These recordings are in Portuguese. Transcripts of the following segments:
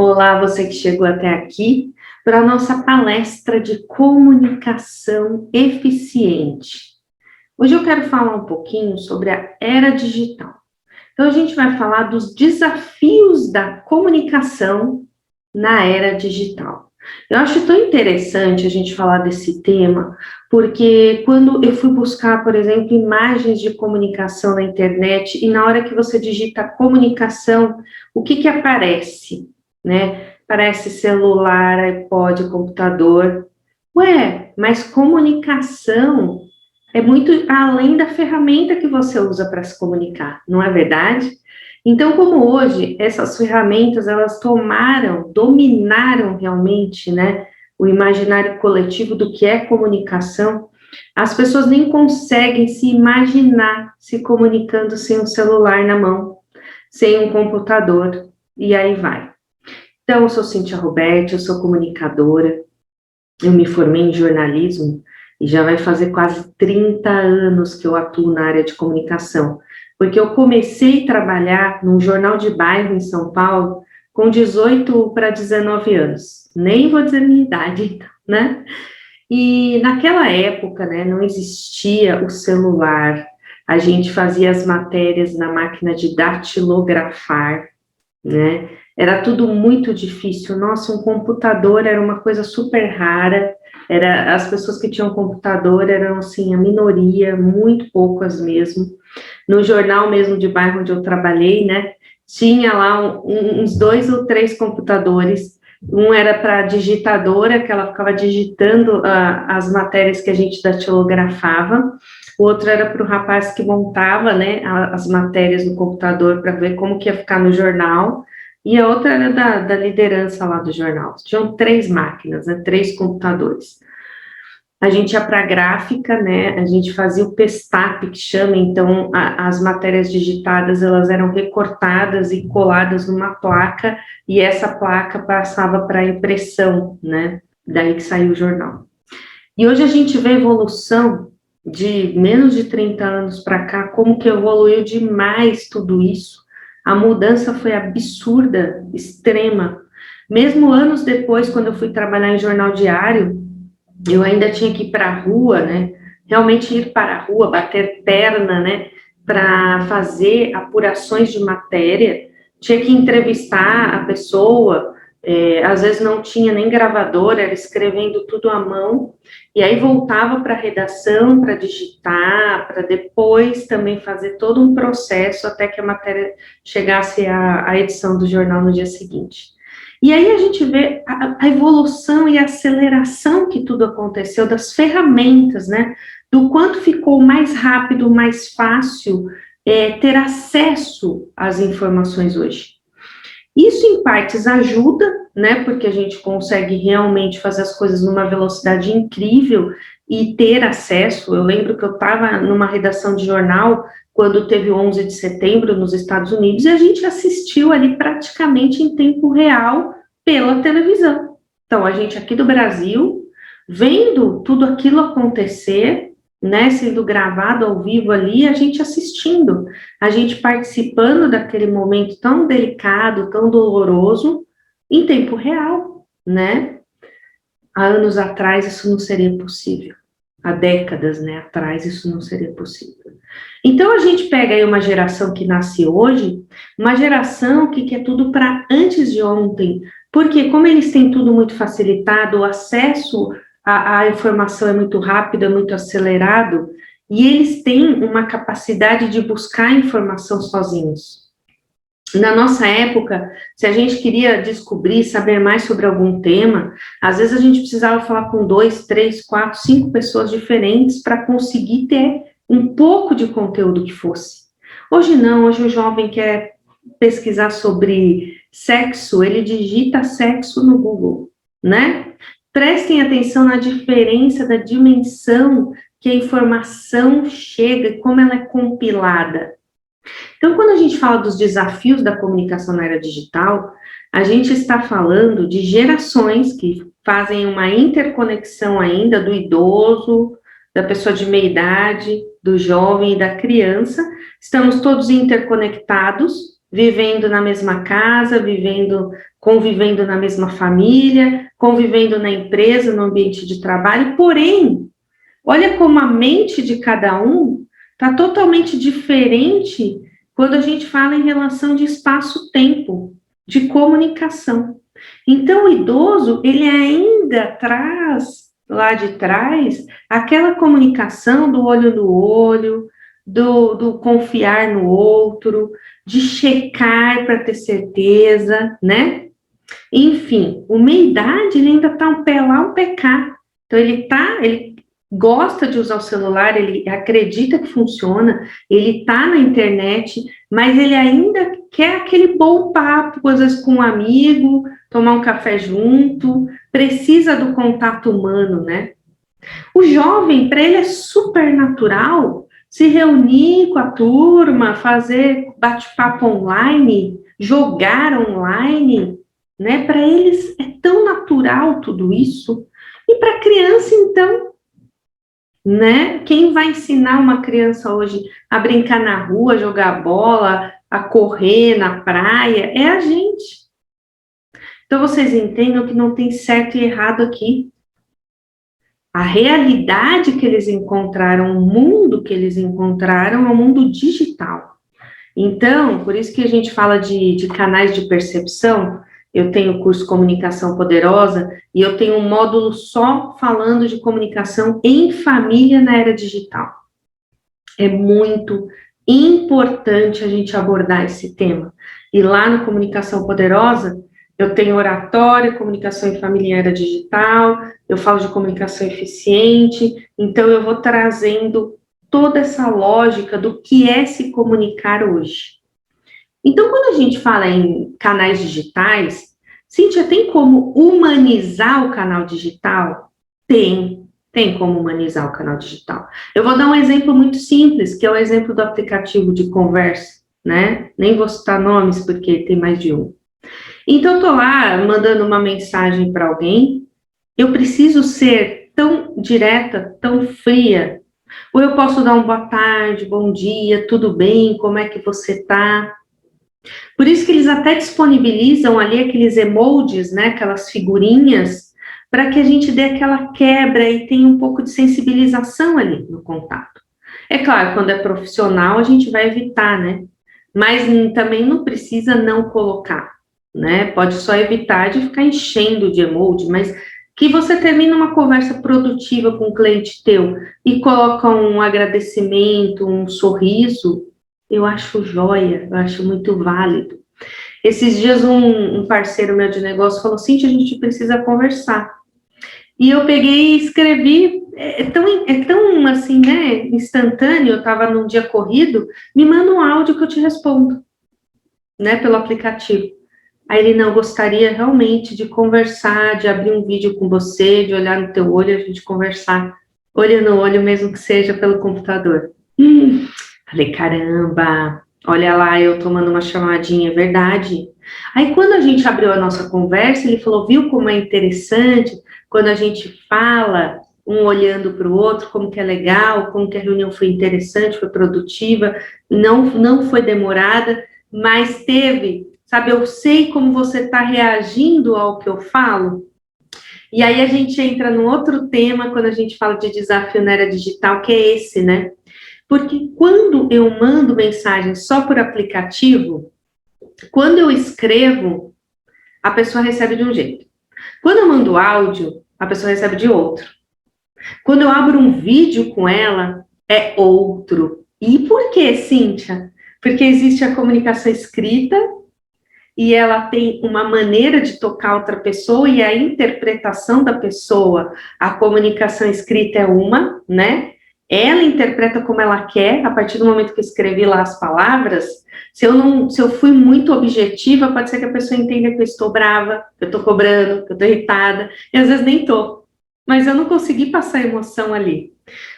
Olá, você que chegou até aqui para a nossa palestra de comunicação eficiente. Hoje eu quero falar um pouquinho sobre a era digital. Então, a gente vai falar dos desafios da comunicação na era digital. Eu acho tão interessante a gente falar desse tema, porque quando eu fui buscar, por exemplo, imagens de comunicação na internet, e na hora que você digita comunicação, o que aparece? Né? Parece celular, iPod, computador. Ué, mas comunicação é muito além da ferramenta que você usa para se comunicar, não é verdade? Então, como hoje essas ferramentas elas dominaram realmente, né, o imaginário coletivo do que é comunicação, as pessoas nem conseguem se imaginar se comunicando sem um celular na mão, sem um computador, e aí vai. Então, eu sou Cíntia Roberti, eu sou comunicadora, eu me formei em jornalismo e já vai fazer quase 30 anos que eu atuo na área de comunicação, porque eu comecei a trabalhar num jornal de bairro em São Paulo com 18 para 19 anos, nem vou dizer minha idade, então, né? E naquela época, né, não existia o celular, a gente fazia as matérias na máquina de datilografar, né? Era tudo muito difícil. Nossa, um computador era uma coisa super rara. As pessoas que tinham computador eram assim a minoria, muito poucas mesmo. No jornal mesmo de bairro onde eu trabalhei, né? Tinha lá uns 2 ou 3 computadores. Um era para a digitadora, que ela ficava digitando as matérias que a gente datilografava. O outro era para o rapaz que montava, né, as matérias no computador para ver como que ia ficar no jornal, e a outra era da liderança lá do jornal. Tinham 3 máquinas, né, 3 computadores. A gente ia para a gráfica, né, a gente fazia o pestap, que chama, então as matérias digitadas, elas eram recortadas e coladas numa placa, e essa placa passava para a impressão, né, daí que saiu o jornal. E hoje a gente vê a evolução de menos de 30 anos para cá, como que evoluiu demais tudo isso. A mudança foi absurda, extrema. Mesmo anos depois, quando eu fui trabalhar em jornal diário, eu ainda tinha que ir para a rua, né? Realmente ir para a rua, bater perna, né? Para fazer apurações de matéria, tinha que entrevistar a pessoa, às vezes não tinha nem gravador, era escrevendo tudo à mão, e aí voltava para a redação para digitar, para depois também fazer todo um processo até que a matéria chegasse à edição do jornal no dia seguinte. E aí a gente vê a evolução e a aceleração que tudo aconteceu, das ferramentas, né? Do quanto ficou mais rápido, mais fácil ter acesso às informações hoje. Isso, em partes, ajuda, né, porque a gente consegue realmente fazer as coisas numa velocidade incrível e ter acesso. Eu lembro que eu estava numa redação de jornal quando teve o 11 de setembro nos Estados Unidos, e a gente assistiu ali praticamente em tempo real pela televisão. Então, a gente aqui do Brasil, vendo tudo aquilo acontecer, né, sendo gravado ao vivo ali, a gente assistindo, a gente participando daquele momento tão delicado, tão doloroso, em tempo real, né? Há anos atrás isso não seria possível. Há décadas, né, atrás isso não seria possível. Então, a gente pega aí uma geração que nasce hoje, uma geração que quer tudo para antes de ontem, porque como eles têm tudo muito facilitado, o acesso à informação é muito rápido, é muito acelerado, e eles têm uma capacidade de buscar informação sozinhos. Na nossa época, se a gente queria descobrir, saber mais sobre algum tema, às vezes a gente precisava falar com 2, 3, 4, 5 pessoas diferentes para conseguir ter um pouco de conteúdo que fosse. Hoje não, hoje o jovem quer pesquisar sobre sexo, ele digita sexo no Google, né? Prestem atenção na diferença da dimensão que a informação chega e como ela é compilada. Então, quando a gente fala dos desafios da comunicação na era digital, a gente está falando de gerações que fazem uma interconexão ainda do idoso, da pessoa de meia idade, do jovem e da criança. Estamos todos interconectados, vivendo na mesma casa, convivendo na mesma família, convivendo na empresa, no ambiente de trabalho, porém, olha como a mente de cada um está totalmente diferente quando a gente fala em relação de espaço-tempo, de comunicação. Então, o idoso, ele ainda traz lá de trás aquela comunicação do olho no olho, do confiar no outro, de checar para ter certeza, né? Enfim, o meia-idade, ele ainda está um pé lá, um pé cá. Então, ele gosta de usar o celular, ele acredita que funciona, ele está na internet, mas ele ainda quer aquele bom papo, às vezes com um amigo, tomar um café junto, precisa do contato humano, né? O jovem, para ele é super natural se reunir com a turma, fazer bate-papo online, jogar online, né? Para eles é tão natural tudo isso. E para a criança, então, né? Quem vai ensinar uma criança hoje a brincar na rua, jogar bola, a correr na praia? É a gente. Então, vocês entendam que não tem certo e errado aqui. A realidade que eles encontraram, o mundo que eles encontraram é o mundo digital. Então, por isso que a gente fala de canais de percepção. Eu tenho o curso Comunicação Poderosa e eu tenho um módulo só falando de comunicação em família na era digital. É muito importante a gente abordar esse tema. E lá no Comunicação Poderosa, eu tenho oratória, comunicação em família em era digital, eu falo de comunicação eficiente, então eu vou trazendo toda essa lógica do que é se comunicar hoje. Então, quando a gente fala em canais digitais, Cíntia, tem como humanizar o canal digital? Tem como humanizar o canal digital. Eu vou dar um exemplo muito simples, que é o exemplo do aplicativo de conversa, né? Nem vou citar nomes, porque tem mais de um. Então, eu tô lá mandando uma mensagem para alguém, eu preciso ser tão direta, tão fria, ou eu posso dar um boa tarde, bom dia, tudo bem, como é que você tá? Por isso que eles até disponibilizam ali aqueles emojis, né, aquelas figurinhas, para que a gente dê aquela quebra e tenha um pouco de sensibilização ali no contato. É claro, quando é profissional, a gente vai evitar, né? Mas também não precisa não colocar, né? Pode só evitar de ficar enchendo de emoji, mas que você termina uma conversa produtiva com um cliente teu e coloca um agradecimento, um sorriso, eu acho joia, eu acho muito válido. Esses dias um parceiro meu de negócio falou, Cíntia, a gente precisa conversar. E eu peguei e escrevi, é tão assim, né, instantâneo, eu estava num dia corrido, me manda um áudio que eu te respondo, né, pelo aplicativo. Aí ele, não, gostaria realmente de conversar, de abrir um vídeo com você, de olhar no teu olho, a gente conversar, olho no olho, mesmo que seja pelo computador. Falei, caramba, olha lá, eu tomando uma chamadinha, é verdade. Aí, quando a gente abriu a nossa conversa, ele falou, viu como é interessante, quando a gente fala, um olhando para o outro, como que é legal, como que a reunião foi interessante, foi produtiva, não foi demorada, mas teve, sabe, eu sei como você está reagindo ao que eu falo. E aí a gente entra num outro tema, quando a gente fala de desafio na era digital, que é esse, né? Porque quando eu mando mensagem só por aplicativo, quando eu escrevo, a pessoa recebe de um jeito. Quando eu mando áudio, a pessoa recebe de outro. Quando eu abro um vídeo com ela, é outro. E por que, Cíntia? Porque existe a comunicação escrita e ela tem uma maneira de tocar outra pessoa e a interpretação da pessoa, a comunicação escrita é uma, né? Ela interpreta como ela quer, a partir do momento que eu escrevi lá as palavras, se eu fui muito objetiva, pode ser que a pessoa entenda que eu estou brava, que eu estou cobrando, que eu estou irritada, e às vezes nem estou, mas eu não consegui passar a emoção ali.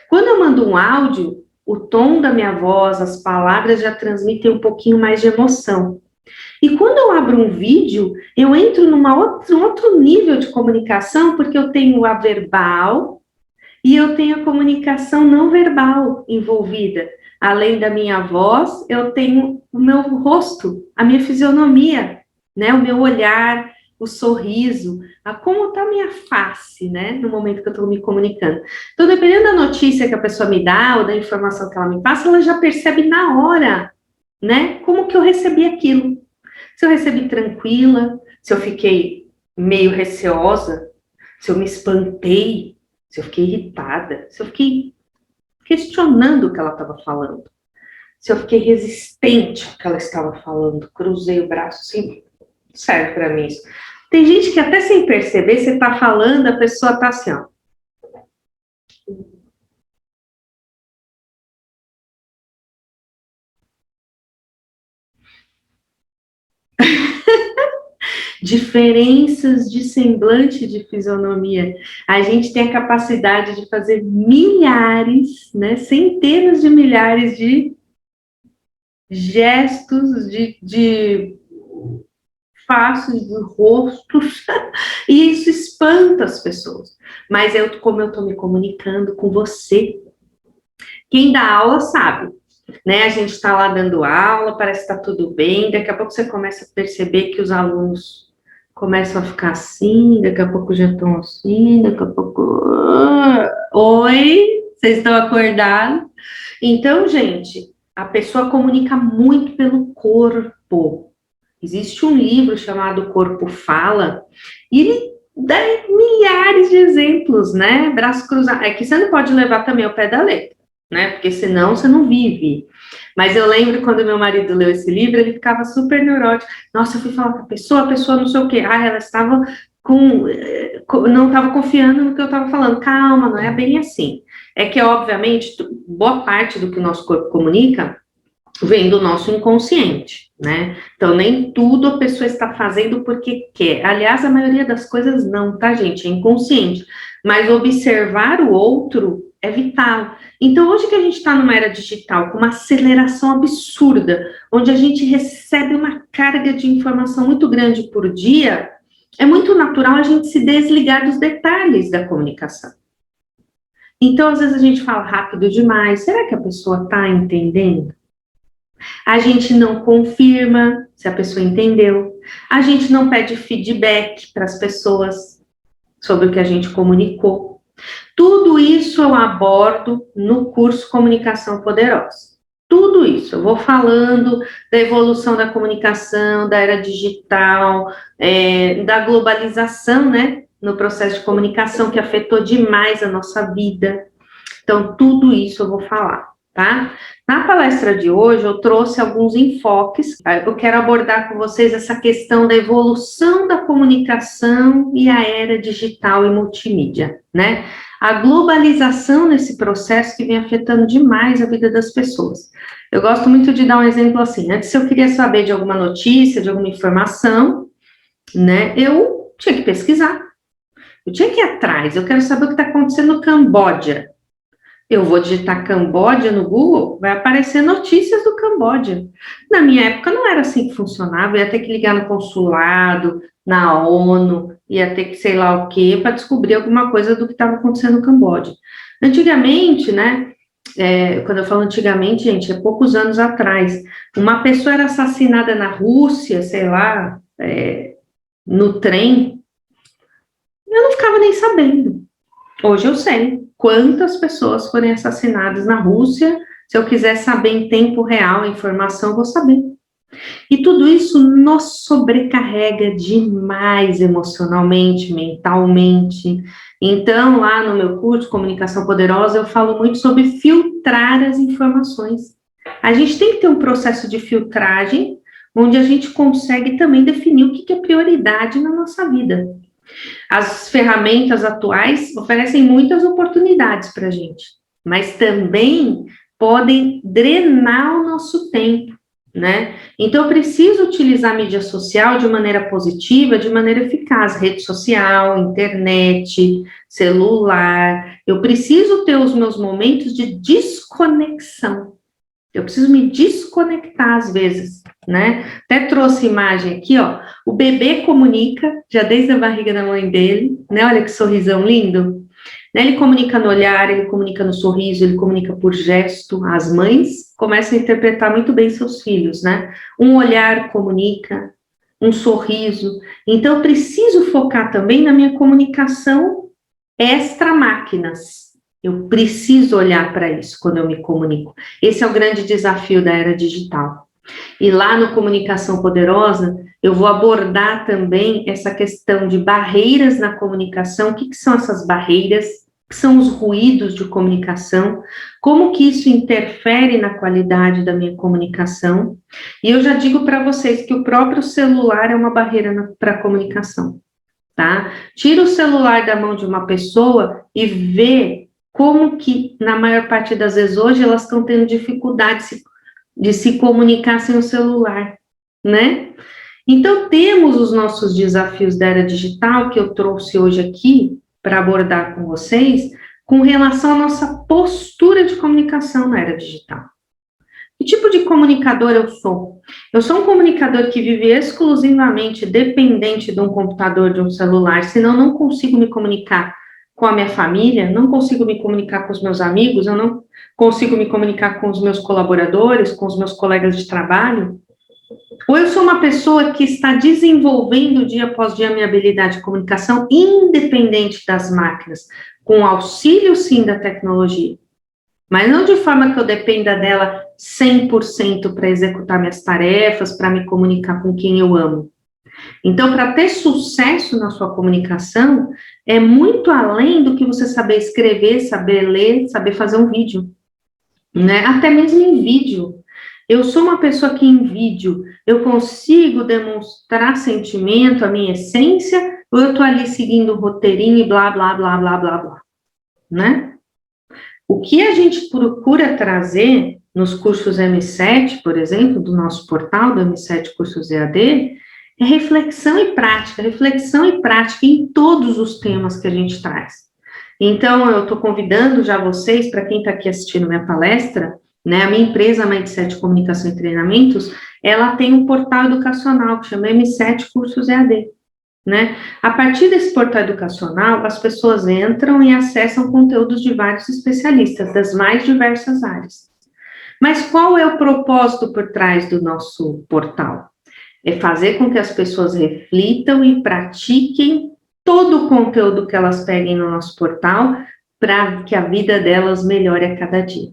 Quando eu mando um áudio, o tom da minha voz, as palavras já transmitem um pouquinho mais de emoção. E quando eu abro um vídeo, eu entro num outro nível de comunicação, porque eu tenho a verbal, e eu tenho a comunicação não verbal envolvida. além da minha voz, eu tenho o meu rosto, a minha fisionomia, né? O meu olhar, o sorriso, como está a minha face, né? No momento que eu estou me comunicando. Então, dependendo da notícia que a pessoa me dá ou da informação que ela me passa, ela já percebe na hora, né? Como que eu recebi aquilo. Se eu recebi tranquila, se eu fiquei meio receosa, se eu me espantei, se eu fiquei irritada, se eu fiquei questionando o que ela estava falando, se eu fiquei resistente ao que ela estava falando, cruzei o braço, assim, serve para mim isso. Tem gente que até sem perceber, você está falando, a pessoa está assim, ó. Diferenças de semblante, de fisionomia. A gente tem a capacidade de fazer milhares, né, centenas de milhares de gestos, de faces, de rostos, e isso espanta as pessoas. Mas como eu estou me comunicando com você, quem dá aula sabe, né? A gente está lá dando aula, parece que está tudo bem, daqui a pouco você começa a perceber que os alunos começam a ficar assim, daqui a pouco já estão assim, daqui a pouco... Oi, vocês estão acordados? Então, gente, a pessoa comunica muito pelo corpo. Existe um livro chamado Corpo Fala, e ele dá milhares de exemplos, né? Braço cruzado. É que você não pode levar também ao pé da letra, né? Porque senão você não vive. Mas eu lembro quando meu marido leu esse livro, ele ficava super neurótico. Nossa, eu fui falar com a pessoa não sei o quê. Ah, ela estava não estava confiando no que eu estava falando. Calma, não é bem assim. É que, obviamente, boa parte do que o nosso corpo comunica vem do nosso inconsciente, né? Então, nem tudo a pessoa está fazendo porque quer. Aliás, a maioria das coisas não, tá, gente? É inconsciente. Mas observar o outro é vital. Então, hoje que a gente está numa era digital, com uma aceleração absurda, onde a gente recebe uma carga de informação muito grande por dia, é muito natural a gente se desligar dos detalhes da comunicação. Então, às vezes a gente fala rápido demais. Será que a pessoa está entendendo? A gente não confirma se a pessoa entendeu. A gente não pede feedback para as pessoas sobre o que a gente comunicou. Tudo isso eu abordo no curso Comunicação Poderosa. Tudo isso, eu vou falando da evolução da comunicação, da era digital, da globalização, né, no processo de comunicação que afetou demais a nossa vida. Então, tudo isso eu vou falar, tá? Na palestra de hoje, eu trouxe alguns enfoques. Eu quero abordar com vocês essa questão da evolução da comunicação e a era digital e multimídia, né? A globalização nesse processo que vem afetando demais a vida das pessoas. Eu gosto muito de dar um exemplo assim. Antes, se eu queria saber de alguma notícia, de alguma informação, né, eu tinha que pesquisar. Eu tinha que ir atrás. Eu quero saber o que está acontecendo no Camboja. Eu vou digitar Camboja no Google, vai aparecer notícias do Camboja. Na minha época não era assim que funcionava, eu ia ter que ligar no consulado, na ONU, ia ter que sei lá o quê, para descobrir alguma coisa do que estava acontecendo no Camboja. Antigamente, né, quando eu falo antigamente, gente, é poucos anos atrás, uma pessoa era assassinada na Rússia, sei lá, no trem, eu não ficava nem sabendo. Hoje eu sei quantas pessoas foram assassinadas na Rússia. Se eu quiser saber em tempo real a informação, eu vou saber. E tudo isso nos sobrecarrega demais emocionalmente, mentalmente. Então, lá no meu curso Comunicação Poderosa, eu falo muito sobre filtrar as informações. A gente tem que ter um processo de filtragem, onde a gente consegue também definir o que é prioridade na nossa vida. As ferramentas atuais oferecem muitas oportunidades para a gente, mas também podem drenar o nosso tempo, né? Então, eu preciso utilizar a mídia social de maneira positiva, de maneira eficaz, rede social, internet, celular. Eu preciso ter os meus momentos de desconexão. Eu preciso me desconectar às vezes, né? Até trouxe imagem aqui, ó. O bebê comunica, já desde a barriga da mãe dele, né? Olha que sorrisão lindo. Né? Ele comunica no olhar, ele comunica no sorriso, ele comunica por gesto. As mães começam a interpretar muito bem seus filhos, né? Um olhar comunica, um sorriso. Então, eu preciso focar também na minha comunicação extra-máquinas. Eu preciso olhar para isso quando eu me comunico. Esse é o grande desafio da era digital. E lá no Comunicação Poderosa, eu vou abordar também essa questão de barreiras na comunicação. O que são essas barreiras? O que são os ruídos de comunicação? Como que isso interfere na qualidade da minha comunicação? E eu já digo para vocês que o próprio celular é uma barreira para a comunicação, tá? Tira o celular da mão de uma pessoa e vê como que, na maior parte das vezes hoje, elas estão tendo dificuldade de se comunicar sem o celular, né? Então, temos os nossos desafios da era digital, que eu trouxe hoje aqui para abordar com vocês, com relação à nossa postura de comunicação na era digital. Que tipo de comunicador eu sou? Eu sou um comunicador que vive exclusivamente dependente de um computador, de um celular, senão não consigo me comunicar com a minha família, não consigo me comunicar com os meus amigos, eu não consigo me comunicar com os meus colaboradores, com os meus colegas de trabalho? Ou eu sou uma pessoa que está desenvolvendo dia após dia a minha habilidade de comunicação, independente das máquinas, com auxílio, sim, da tecnologia, mas não de forma que eu dependa dela 100% para executar minhas tarefas, para me comunicar com quem eu amo. Então, para ter sucesso na sua comunicação, é muito além do que você saber escrever, saber ler, saber fazer um vídeo, né? Até mesmo em vídeo. Eu sou uma pessoa que em vídeo eu consigo demonstrar sentimento, a minha essência, ou eu estou ali seguindo o roteirinho e blá, blá, blá, blá, blá, blá, né? O que a gente procura trazer nos cursos M7, por exemplo, do nosso portal, do M7 Cursos EAD, é reflexão e prática em todos os temas que a gente traz. Então, eu estou convidando já vocês, para quem está aqui assistindo minha palestra, né, a minha empresa, a Mindset Comunicação e Treinamentos, ela tem um portal educacional que chama M7 Cursos EAD. Né? A partir desse portal educacional, as pessoas entram e acessam conteúdos de vários especialistas, das mais diversas áreas. Mas qual é o propósito por trás do nosso portal? É fazer com que as pessoas reflitam e pratiquem todo o conteúdo que elas peguem no nosso portal para que a vida delas melhore a cada dia.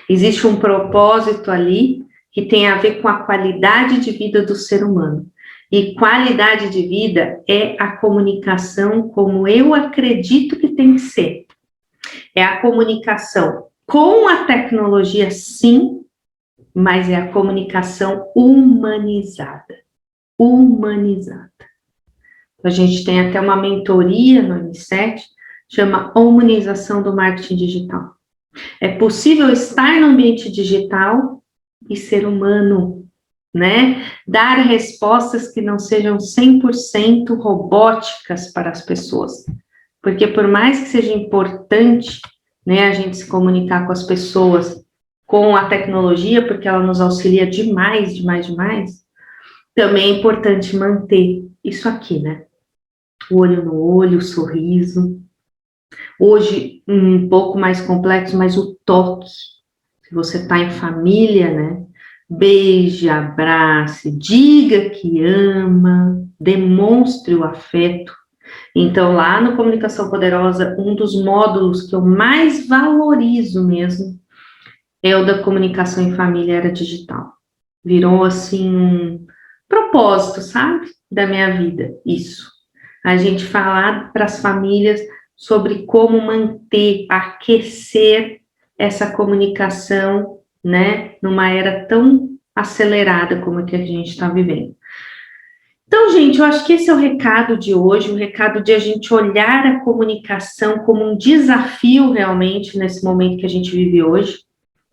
Existe um propósito ali que tem a ver com a qualidade de vida do ser humano. E qualidade de vida é a comunicação como eu acredito que tem que ser. É a comunicação com a tecnologia, sim, mas é a comunicação humanizada. Humanizada. A gente tem até uma mentoria no M7, chama Humanização do Marketing Digital. É possível estar no ambiente digital e ser humano, né? Dar respostas que não sejam 100% robóticas para as pessoas. Porque por mais que seja importante, né, a gente se comunicar com as pessoas com a tecnologia, porque ela nos auxilia demais, também é importante manter isso aqui, né? O olho no olho, o sorriso. Hoje, um pouco mais complexo, mas o toque. Se você está em família, né? Beije, abrace, diga que ama, demonstre o afeto. Então, lá no Comunicação Poderosa, um dos módulos que eu mais valorizo mesmo é o da comunicação em família era digital. Virou, assim, um propósito, sabe? Da minha vida, isso. A gente falar para as famílias sobre como manter, aquecer essa comunicação, né, numa era tão acelerada como a que a gente está vivendo. Então, gente, eu acho que esse é o recado de hoje, o recado de a gente olhar a comunicação como um desafio realmente nesse momento que a gente vive hoje.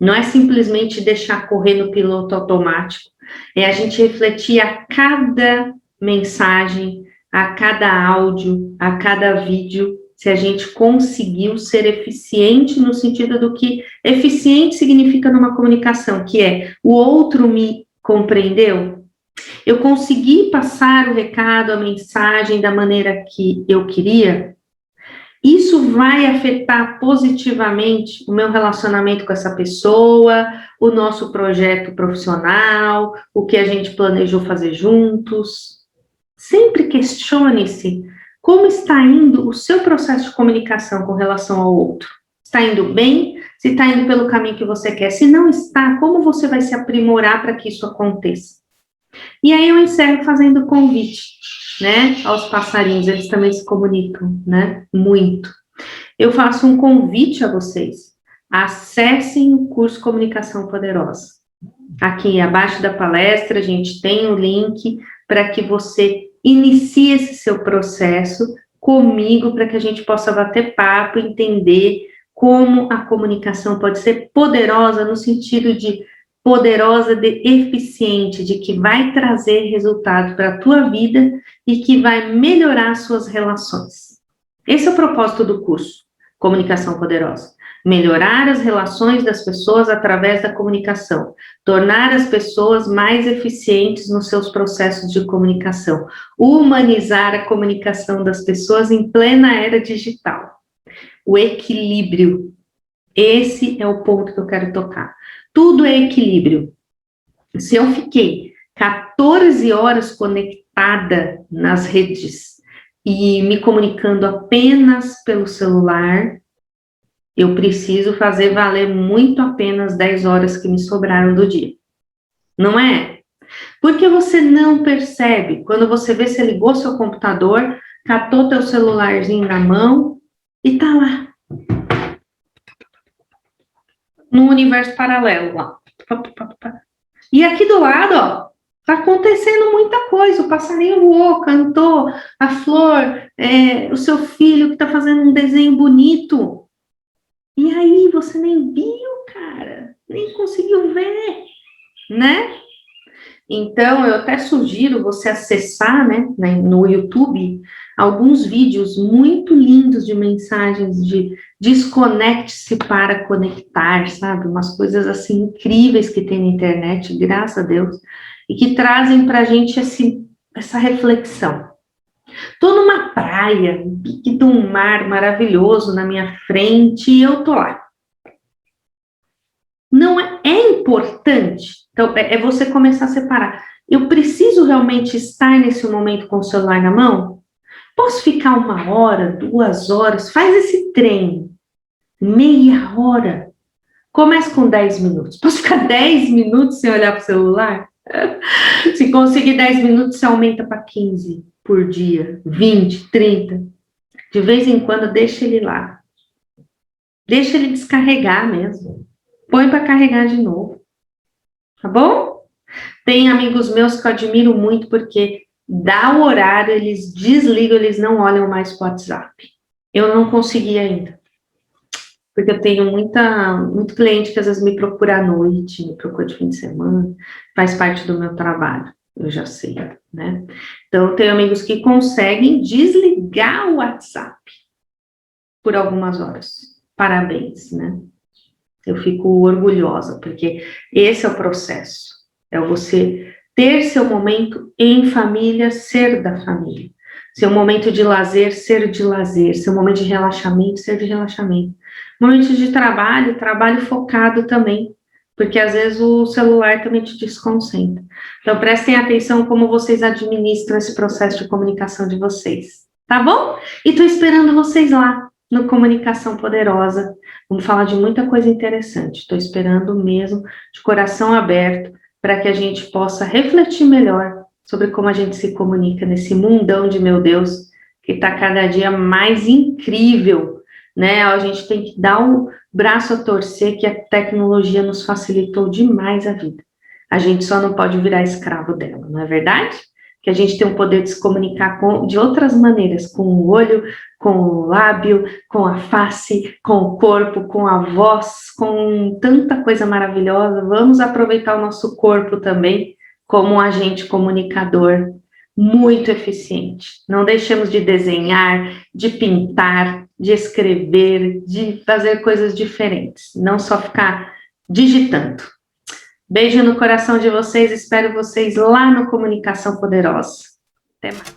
Não é simplesmente deixar correr no piloto automático, é a gente refletir a cada mensagem, a cada áudio, a cada vídeo, se a gente conseguiu ser eficiente no sentido do que eficiente significa numa comunicação, que é o outro me compreendeu? Eu consegui passar o recado, a mensagem da maneira que eu queria? Isso vai afetar positivamente o meu relacionamento com essa pessoa, o nosso projeto profissional, o que a gente planejou fazer juntos. Sempre questione-se como está indo o seu processo de comunicação com relação ao outro. Está indo bem? Se está indo pelo caminho que você quer. Se não está, como você vai se aprimorar para que isso aconteça? E aí eu encerro fazendo convite, né, aos passarinhos, eles também se comunicam, né, muito. Eu faço um convite a vocês, acessem o curso Comunicação Poderosa. Aqui abaixo da palestra a gente tem o link para que você inicie esse seu processo comigo, para que a gente possa bater papo, entender como a comunicação pode ser poderosa no sentido de poderosa, de eficiente, de que vai trazer resultado para a tua vida e que vai melhorar suas relações. Esse é o propósito do curso, Comunicação Poderosa. Melhorar as relações das pessoas através da comunicação, tornar as pessoas mais eficientes nos seus processos de comunicação, humanizar a comunicação das pessoas em plena era digital. O equilíbrio, esse é o ponto que eu quero tocar. Tudo é equilíbrio. Se eu fiquei 14 horas conectada nas redes e me comunicando apenas pelo celular, eu preciso fazer valer muito apenas 10 horas que me sobraram do dia. Não é? Porque você não percebe, quando você vê, você ligou seu computador, catou teu celularzinho na mão e tá lá. No universo paralelo lá. E aqui do lado, ó, tá acontecendo muita coisa. O passarinho voou, cantou, a flor, o seu filho que tá fazendo um desenho bonito. E aí você nem viu, cara, nem conseguiu ver, né? Então, eu até sugiro você acessar, né, no YouTube, alguns vídeos muito lindos de mensagens de desconecte-se para conectar, sabe? Umas coisas, assim, incríveis que tem na internet, graças a Deus, e que trazem pra gente essa reflexão. Tô numa praia, um pique de um mar maravilhoso na minha frente, e eu tô lá. Não é importante, então, é você começar a separar. Eu preciso realmente estar nesse momento com o celular na mão? Posso ficar 1 hora, 2 horas? Faz esse treino. Meia hora. Comece com 10 minutos. Posso ficar 10 minutos sem olhar para o celular? Se conseguir 10 minutos, você aumenta para 15 por dia, 20, 30. De vez em quando, deixa ele lá. Deixa ele descarregar mesmo. Põe para carregar de novo. Tá bom? Tem amigos meus que eu admiro muito, porque dá o horário, eles desligam, eles não olham mais para o WhatsApp. Eu não consegui ainda. Porque eu tenho muito cliente que às vezes me procura à noite, me procura de fim de semana, faz parte do meu trabalho, eu já sei, né? Então, eu tenho amigos que conseguem desligar o WhatsApp por algumas horas. Parabéns, né? Eu fico orgulhosa, porque esse é o processo. É você ter seu momento em família, ser da família. Seu momento de lazer, ser de lazer. Seu momento de relaxamento, ser de relaxamento. Momento de trabalho, trabalho focado também. Porque às vezes o celular também te desconcentra. Então prestem atenção como vocês administram esse processo de comunicação de vocês. Tá bom? E tô esperando vocês lá no Comunicação Poderosa. Vamos falar de muita coisa interessante. Estou esperando mesmo, de coração aberto, para que a gente possa refletir melhor sobre como a gente se comunica nesse mundão de meu Deus, que está cada dia mais incrível, né? A gente tem que dar o braço a torcer, que a tecnologia nos facilitou demais a vida. A gente só não pode virar escravo dela, não é verdade? Que a gente tem o poder de se comunicar de outras maneiras, com o olho, com o lábio, com a face, com o corpo, com a voz, com tanta coisa maravilhosa. Vamos aproveitar o nosso corpo também como um agente comunicador muito eficiente. Não deixemos de desenhar, de pintar, de escrever, de fazer coisas diferentes, não só ficar digitando. Beijo no coração de vocês, espero vocês lá no Comunicação Poderosa. Até mais.